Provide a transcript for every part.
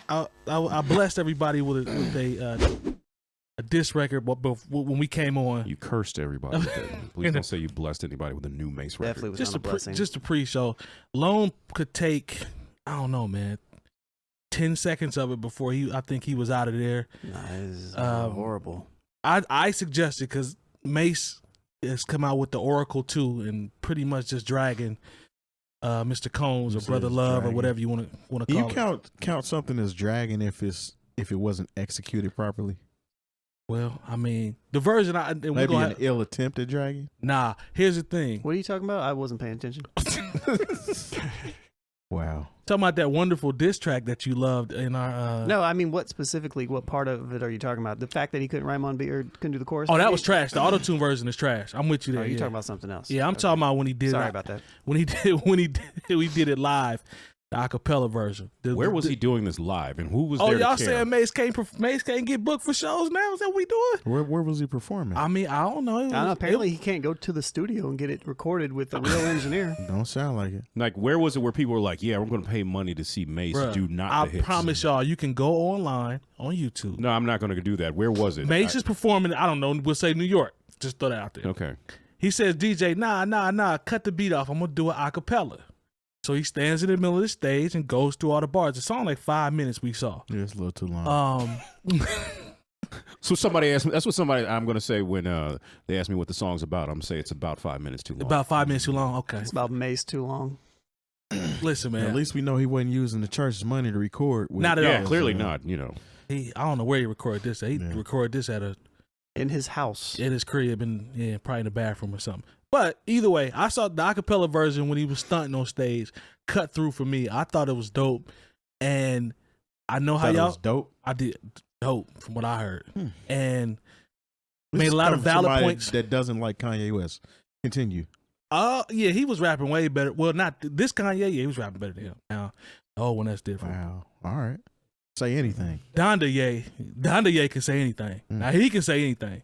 I blessed everybody with a diss record, but when we came on, You cursed everybody. With it. Please don't say you blessed anybody with a new Mase record. Definitely was not a blessing. just a pre-show. Lone could take, I don't know, man, 10 seconds of it before I think he was out of there. Nah, it's horrible. I suggested, because Mase has come out with the Oracle too, and pretty much just dragging Mr. Combs or Brother Love or whatever you want to call it. You count something as dragging if it wasn't executed properly? Well, I mean, the version maybe an ill attempt at dragging. Nah, here's the thing. What are you talking about? I wasn't paying attention. Wow. Talking about that wonderful diss track that you loved in our. No, I mean, what part of it are you talking about? The fact that he couldn't rhyme on beat or couldn't do the chorus? Oh, that was trash. The auto-tune version is trash. I'm with you there. Oh, you're talking about something else. Yeah, I'm talking about when he did. Sorry about that. When he did it live, the acapella version. Where was he doing this live, and who was there? Oh, y'all to care? saying Mase can't get booked for shows now? Is that what we doing? Where was he performing? I mean, I don't know. I don't know. Apparently, he can't go to the studio and get it recorded with a real engineer. Don't sound like it. Like, where was it where people were like, "Yeah, we're going to pay money to see Mase do not I the hits"? promise y'all, you can go online on YouTube. No, I'm not going to do that. Where was it? Mase is performing. I don't know. We'll say New York. Just throw that out there. Okay. He says, "DJ, nah, cut the beat off. I'm gonna do an acapella." So he stands in the middle of the stage and goes through all the bars. It's only like 5 minutes we saw. Yeah, it's a little too long. So somebody asked me. That's what I'm going to say when they ask me what the song's about. I'm going to say it's about 5 minutes too long. About 5 minutes too long. Okay. It's about Mase too long. Listen, man. At least we know he wasn't using the church's money to record. Not at yeah, all. clearly not. You know, I don't know where he recorded this. He recorded this in his house, in his crib, and probably in the bathroom or something. But either way, I saw the acapella version when he was stunting on stage cut through for me. I thought it was dope, and I know how y'all. Was dope. I did dope from what I heard, and This made a lot of comes from valid somebody points. that doesn't like Kanye West. Continue. Yeah, he was rapping way better. Well, not this Kanye. Yeah, he was rapping better than him. Now, the one that's different. Wow. All right. Say anything. Donda Ye can say anything. Now he can say anything.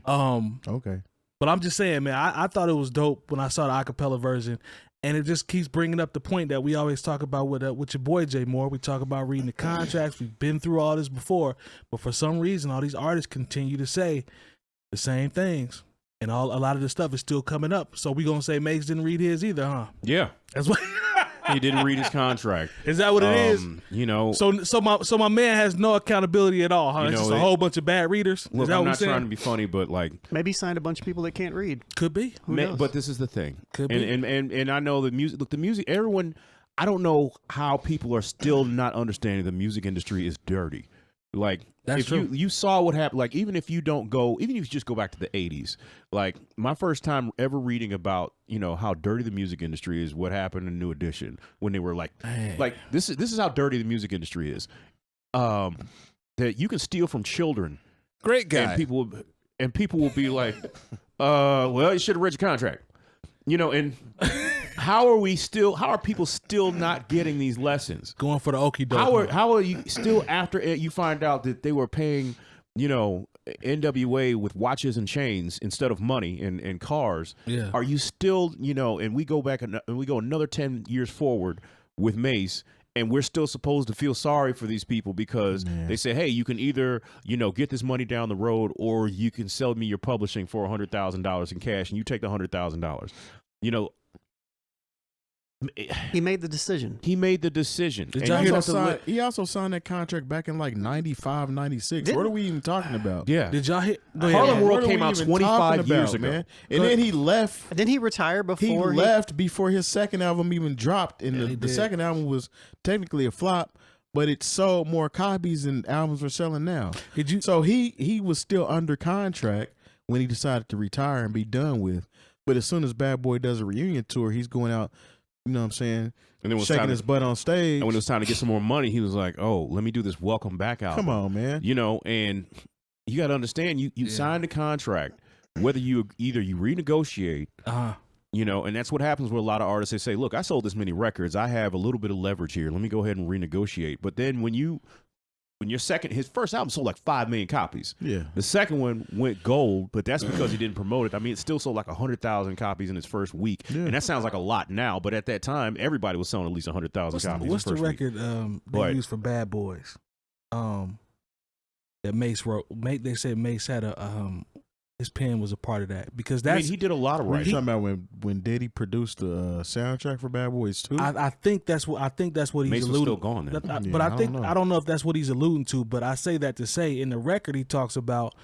Okay. But I'm just saying, man, I thought it was dope when I saw the acapella version, and it just keeps bringing up the point that we always talk about with your boy Jay Moore. We talk about reading the contracts. We've been through all this before, but for some reason, all these artists continue to say the same things, and a lot of this stuff is still coming up. So we gonna say Mase didn't read his either, huh? Yeah, that's what. He didn't read his contract. Is that what it is? You know. So my man has no accountability at all, huh? It's just a whole bunch of bad readers. Look, I'm not trying to be funny, but like maybe he signed a bunch of people that can't read. Could be. Who knows? But this is the thing. Could be. And I know the music. Look, the music. Everyone. I don't know how people are still not understanding the music industry is dirty. Like, that's if true. you saw what happened, like, even if you just go back to the 80s, like, my first time ever reading about, how dirty the music industry is, what happened in New Edition, when they were like, this is how dirty the music industry is. That you can steal from children. Great guy. And people will be like, well, you should have read your contract. And how are people still not getting these lessons? Going for the okie doke. How are you still, after you find out that they were paying, NWA with watches and chains instead of money and cars? Yeah. Are you still, and we go back and we go another 10 years forward with Mase, and we're still supposed to feel sorry for these people because they say, hey, you can either, get this money down the road, or you can sell me your publishing for $100,000 in cash, and you take the $100,000. He made the decision. He also signed that contract back in like 95, 96. What are we even talking about? Yeah. Did y'all hit? Harlem World came out 25 years ago. Man. And then he left. Didn't he retire before? He left before his second album even dropped. And the second album was technically a flop, but it sold more copies than albums we're selling now. So he was still under contract when he decided to retire and be done with. But as soon as Bad Boy does a reunion tour, he's going out, you know what I'm saying, and then shaking his butt on stage. And when it was time to get some more money, he was like, oh, let me do this Welcome Back album. Come on, man. And you got to understand, you signed a contract, whether you renegotiate, and that's what happens with a lot of artists. They say, look, I sold this many records. I have a little bit of leverage here. Let me go ahead and renegotiate. But then when you when his first album sold like 5 million copies. Yeah. The second one went gold, but that's because he didn't promote it. I mean, it still sold like 100,000 copies in its first week, and that sounds like a lot now. But at that time, everybody was selling at least 100,000 copies. What's the record they used used for Bad Boys? That Mase wrote. They said Mase had his pen was a part of that because that's. I mean, he did a lot of writing. You talking about when Diddy produced the soundtrack for Bad Boys 2? I think that's what he's Mase was alluding. still gone then. But I don't know if that's what he's alluding to. But I say that to say in the record he talks about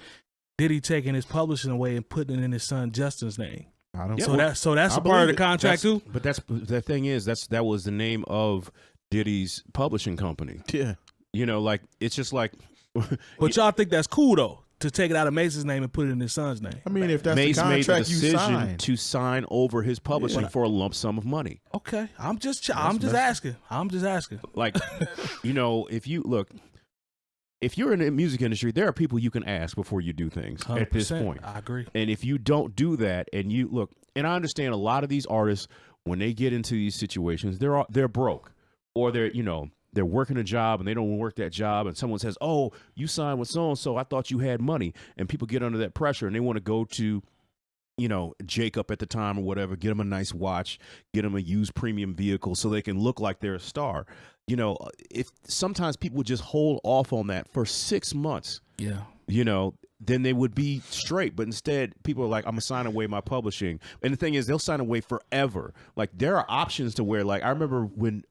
Diddy taking his publishing away and putting it in his son Justin's name. I don't. So that's a part of the contract too. But the thing is that was the name of Diddy's publishing company. Yeah. You know, like it's just like. But y'all think that's cool though to take it out of Mace's name and put it in his son's name? I mean, if that's Mase the made the contract you decision signed. to sign over his publishing for a lump sum of money. Okay, I'm just asking. Like, you know, if you're in the music industry, there are people you can ask before you do things at this point. I agree. And if you don't do that, and you look, and I understand a lot of these artists when they get into these situations, they're broke, or they're working a job and they don't work that job, and someone says, "Oh, you signed with so and so. I thought you had money," and people get under that pressure and they want to go to, Jacob at the time or whatever, get them a nice watch, get them a used premium vehicle so they can look like they're a star. If sometimes people just hold off on that for 6 months, then they would be straight. But instead, people are like, I'm going to sign away my publishing. And the thing is, they'll sign away forever. Like, there are options to where, like, I remember when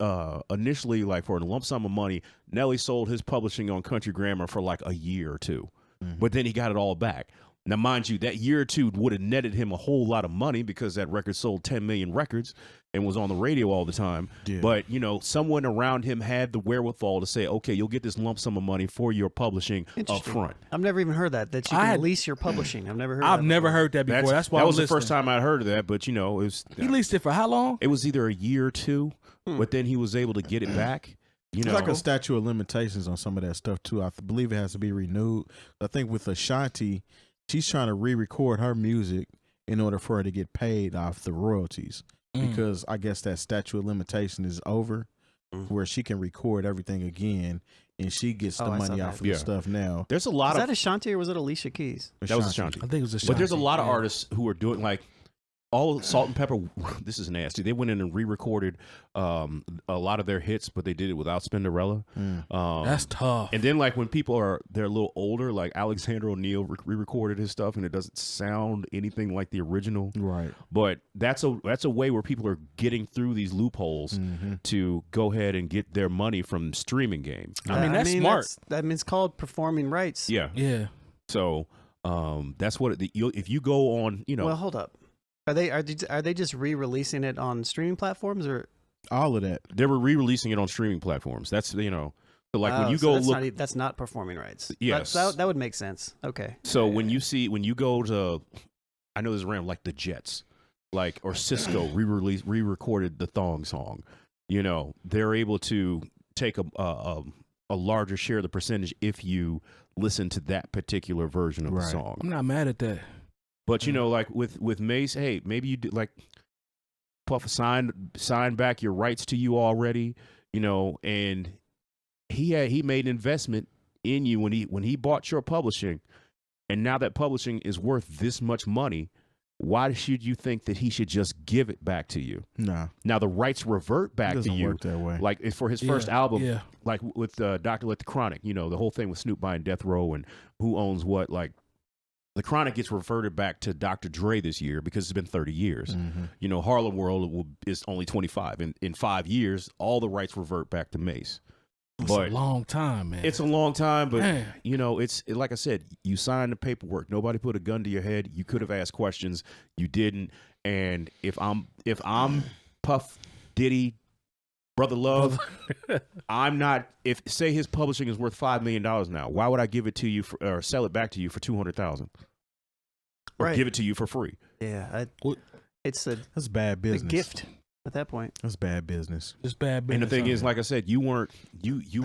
initially, like, for a lump sum of money, Nelly sold his publishing on Country Grammar for like a year or two. Mm-hmm. But then he got it all back. Now, mind you, that year or two would have netted him a whole lot of money because that record sold 10 million records and was on the radio all the time. Yeah. But, someone around him had the wherewithal to say, okay, you'll get this lump sum of money for your publishing up front. I've never even heard that you can lease your publishing. I've never heard that before. That's why that was the first time I heard of that. But, it was. He leased it for how long? It was either a year or two, but then he was able to get it back. It's like a statute of limitations on some of that stuff, too. I believe it has to be renewed. I think with Ashanti, she's trying to re-record her music in order for her to get paid off the royalties because I guess that statute of limitation is over where she can record everything again and she gets the money off of the stuff now. There's a lot Was that Ashanti or was it Alicia Keys? That was Ashanti. I think it was Ashanti. But there's a lot of artists who are doing like all Salt and Pepper. This is nasty. They went in and re-recorded a lot of their hits, but they did it without Spinderella. That's tough. And then, like when they're a little older, like Alexander O'Neal re-recorded his stuff, and it doesn't sound anything like the original. Right. But that's a way where people are getting through these loopholes to go ahead and get their money from streaming game. I mean, that's smart. It's called performing rights. Yeah. Yeah. So that's what if you go on, Well, hold up. Are they just re-releasing it on streaming platforms or all of that? They were re-releasing it on streaming platforms. That's so like when you go look, that's not performing rights. Yes, that would make sense. Okay. So when you go to, I know this ram like the Jets, like or Cisco re-recorded the Thong song. They're able to take a larger share of the percentage if you listen to that particular version of the song. I'm not mad at that. But like with Mase, hey, maybe you did like Puff sign back your rights to you already, and he made an investment in you when he bought your publishing, and now that publishing is worth this much money. Why should you think that he should just give it back to you? Nah. Now the rights revert back to you. Work that way. Like for his first album, like with Dr. Let the Chronic, the whole thing with Snoop buying Death Row and who owns what, like. The Chronic gets reverted back to Dr. Dre this year because it's been 30 years. Harlem World is only 25. In 5 years, all the rights revert back to Mase. It's a long time, man. It's a long time, but it's like I said, you signed the paperwork. Nobody put a gun to your head. You could have asked questions. You didn't. And if I'm Puff Diddy, Brother Love, I'm not. If say his publishing is worth $5 million now, why would I give it to you or sell it back to you for $200,000, or give it to you for free? Yeah, that's bad business. A gift at that point. That's bad business. It's bad business. And the thing is, like I said, you were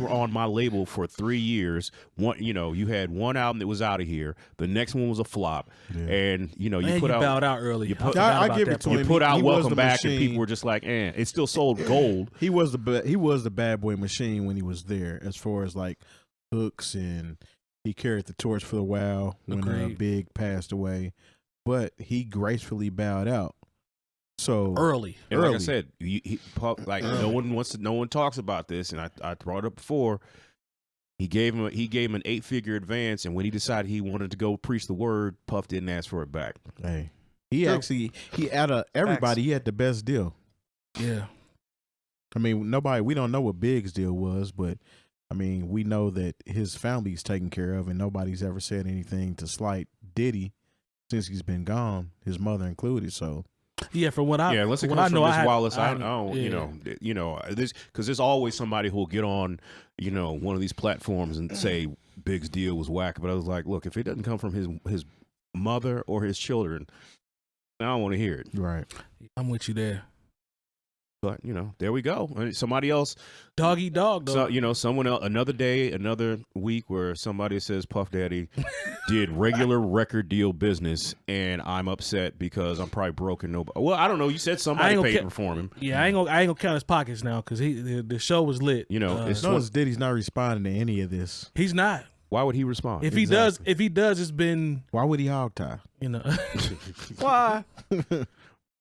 on my label for 3 years. You had one album that was out of here. The next one was a flop, and you bowed out early. I give it to him. You put out Welcome Back, machine. and people were just like, it still sold gold. He was the bad boy machine when he was there, as far as like hooks, and he carried the torch for a while when Big passed away, but he gracefully bowed out. So early. And like I said, no one talks about this, and I brought it up before. He gave him an 8-figure advance, and when he decided he wanted to go preach the word, Puff didn't ask for it back. Hey, he out of everybody, he had the best deal. Yeah. I mean, we don't know what Big's deal was, but I mean, we know that his family's taken care of, and nobody's ever said anything to slight Diddy since he's been gone, his mother included. So yeah, from what I unless it comes from Miss Wallace, I don't this because there's always somebody who'll get on one of these platforms and say Big's deal was whack. But I was like, look, if it doesn't come from his mother or his children, I don't want to hear it. Right, I'm with you there. But there we go. Somebody else, dog eat dog. Though. So someone else, another day, another week, where somebody says Puff Daddy did regular record deal business, and I'm upset because I'm probably broken. Nobody. Well, I don't know. You said somebody paid for him. Yeah, I ain't gonna count his pockets now because the show was lit. Notice Diddy's not responding to any of this. He's not. Why would he respond? If he does, it's been. Why would he hog tie? Why?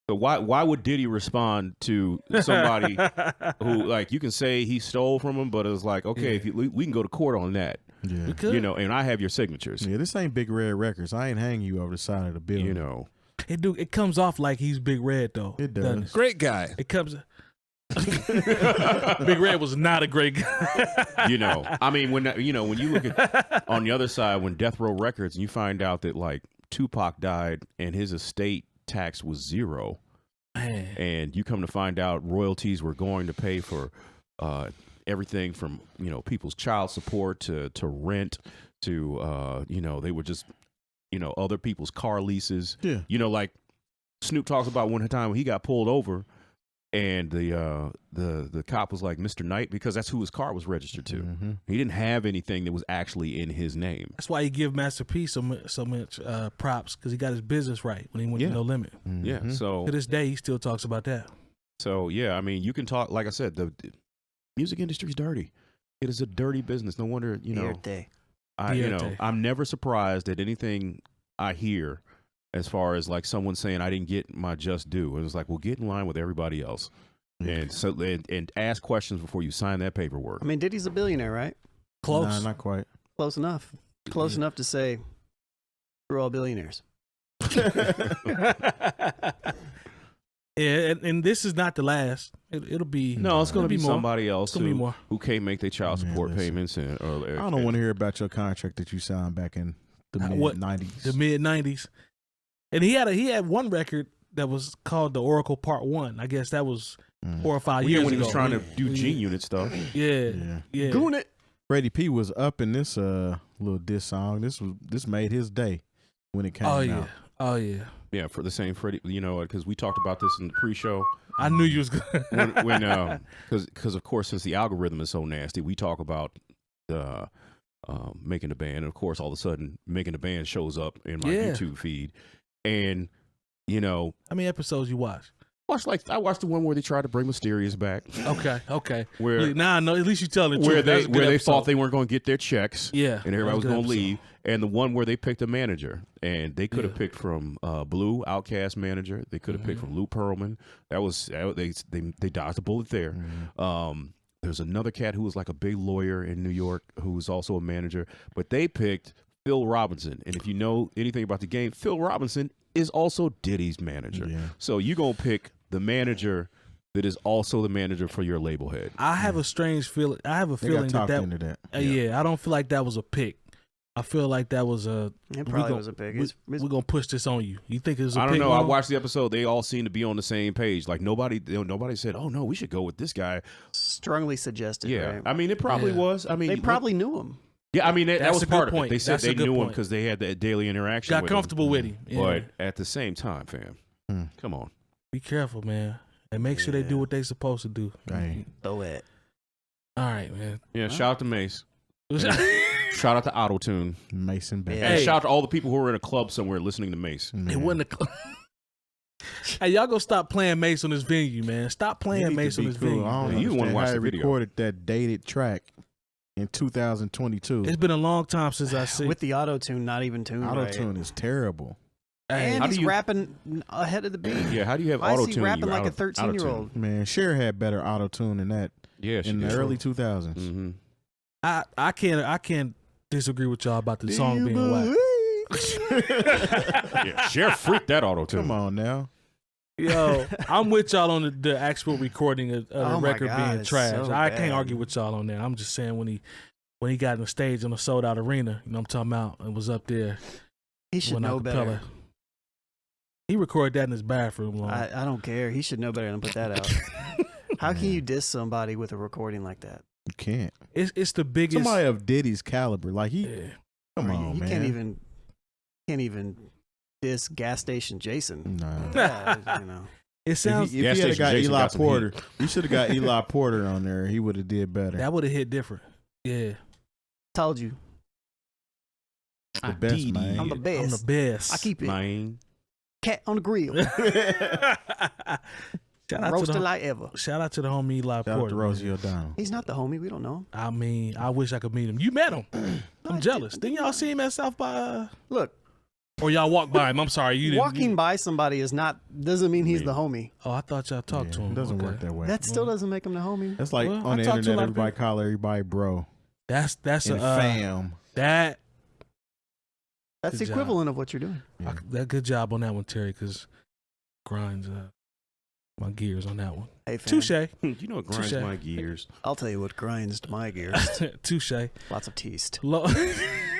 So why would Diddy respond to somebody who, like, you can say he stole from him, but it's like, okay, if we can go to court on that. Yeah. We could. And I have your signatures. Yeah, this ain't Big Red Records. I ain't hanging you over the side of the building. It comes off like he's Big Red though. It does. Great guy. It comes. Big Red was not a great guy. I mean, when you look at on the other side, when Death Row Records, and you find out that like Tupac died and his estate tax was 0, and you come to find out royalties were going to pay for everything from people's child support to rent to they were just other people's car leases. Like Snoop talks about one time when he got pulled over, and the cop was like, Mr. Knight, because that's who his car was registered to. Mm-hmm. He didn't have anything that was actually in his name. That's why you give Master P so much props, because he got his business right when he went to No Limit. Mm-hmm. Yeah. So to this day, he still talks about that. So yeah, I mean, you can talk. Like I said, the music industry is dirty. It is a dirty business. No wonder I'm never surprised at anything I hear, as far as like someone saying I didn't get my just due. It was like, well, get in line with everybody else, and ask questions before you sign that paperwork. I mean, Diddy's a billionaire, right? Close. Nah, not quite. Close enough. Close enough to say we're all billionaires. Yeah, and this is not the last. It'll be it's going to be more. somebody else who can't make their child support payments. I don't want to hear about your contract that you signed back in the mid-90s. The mid-90s. And he had one record that was called The Oracle Part 1. I guess that was 4 or 5 years ago. When he was trying to do G-Unit stuff. Yeah. Goon it. Freddie P was up in this little diss song. This made his day when it came out. Oh yeah. Yeah, for the same Freddie, because we talked about this in the pre-show. I knew you was going because of course, since the algorithm is so nasty, we talk about Making the Band, and of course, all of a sudden, Making the Band shows up in my YouTube feed, and how many episodes you watch? I watched the one where they tried to bring Mysterious back. Okay. Where no, at least you telling the truth. Where they thought they weren't going to get their checks. Yeah, and everybody was going to leave. And the one where they picked a manager, and they could have picked from Blue, Outkast manager. They could have picked from Lou Pearlman. They dodged a bullet there. There's another cat who was like a big lawyer in New York who was also a manager, but they picked Phil Robinson. And if you know anything about the game, Phil Robinson is also Diddy's manager. Yeah. So you're going to pick the manager that is also the manager for your label head. I have a strange feeling. I have a feeling that. I don't feel like that was a pick. I feel like that was a. It probably was a pick. We're going to push this on you. You think it was a pick? I don't know. I watched the episode. They all seem to be on the same page. Like nobody said, oh, no, we should go with this guy. Strongly suggested. Yeah. Right? I mean, it probably was. I mean, they probably knew him. Yeah, I mean, that was part of point. it. They said they knew him because they had that daily interaction Got with comfortable him. with him. Yeah. But at the same time, fam, come on. Be careful, man. And make sure they do what they supposed to do. Right. Throw it. All right, man. Yeah, shout out to Mase. Shout out to Auto-Tune. Mason Bay. And shout out to all the people who are in a club somewhere listening to Mase. It wasn't a club. Hey, y'all go stop playing Mase on this venue, man. Stop playing Mase on this venue. I don't you want to watch the video. Recorded that dated track. in 2022. It's been a long time since I see. With the auto tune, not even tuned. Auto tune is terrible. Hey, And he's rapping ahead of the beat. Yeah, how do you have Why auto is he tune? rapping like a 13-year-old? Man, Cher had better auto tune than that. Yeah, in the early 2000s. Mm-hmm. I can't disagree with y'all about the song being whack. Yeah, Cher freaked that auto tune. Come on now. Yo, I'm with y'all on the actual recording of the record God, being it's trash. so I bad. can't argue with y'all on that. I'm just saying when he got on the stage in a sold out arena, you know what I'm talking about, and was up there. He should know better. He recorded that in his bathroom. I don't care. He should know better than put that out. How can you diss somebody with a recording like that? You can't. It's the biggest. Somebody of Diddy's caliber, like he. Yeah. Come on, you man. can't even diss gas station Jason. No. Yeah, you know. It sounds. If he had got Eli Porter, he should have got Eli Porter on there. He would have did better. That would have hit different. Yeah. Told you. The best, man. I'm the best. I'm the best. I keep it. Man. Cat on the grill. Roasted like ever. Shout out to the homie Eli Shout out Porter. to Rosie O'Donnell. He's not the homie. We don't know him. I mean, I wish I could meet him. You met him. I'm jealous. Didn't y'all see him at South by? Look. Or y'all walked by him. I'm sorry. You didn't. Walking by somebody doesn't mean he's the homie. Oh, I thought y'all talked to him. It doesn't work that way. That still doesn't make him the homie. That's like Well, on I the talked to a internet, lot of everybody people. call everybody bro. That's And fam. That That's the Good equivalent of what you're doing. that good job on that one, Terry, because grinds my gears on that one. Hey, fam. Touche. You know what grinds Touche. my gears? I'll tell you what grinds my gears. Touche. Lots of teased.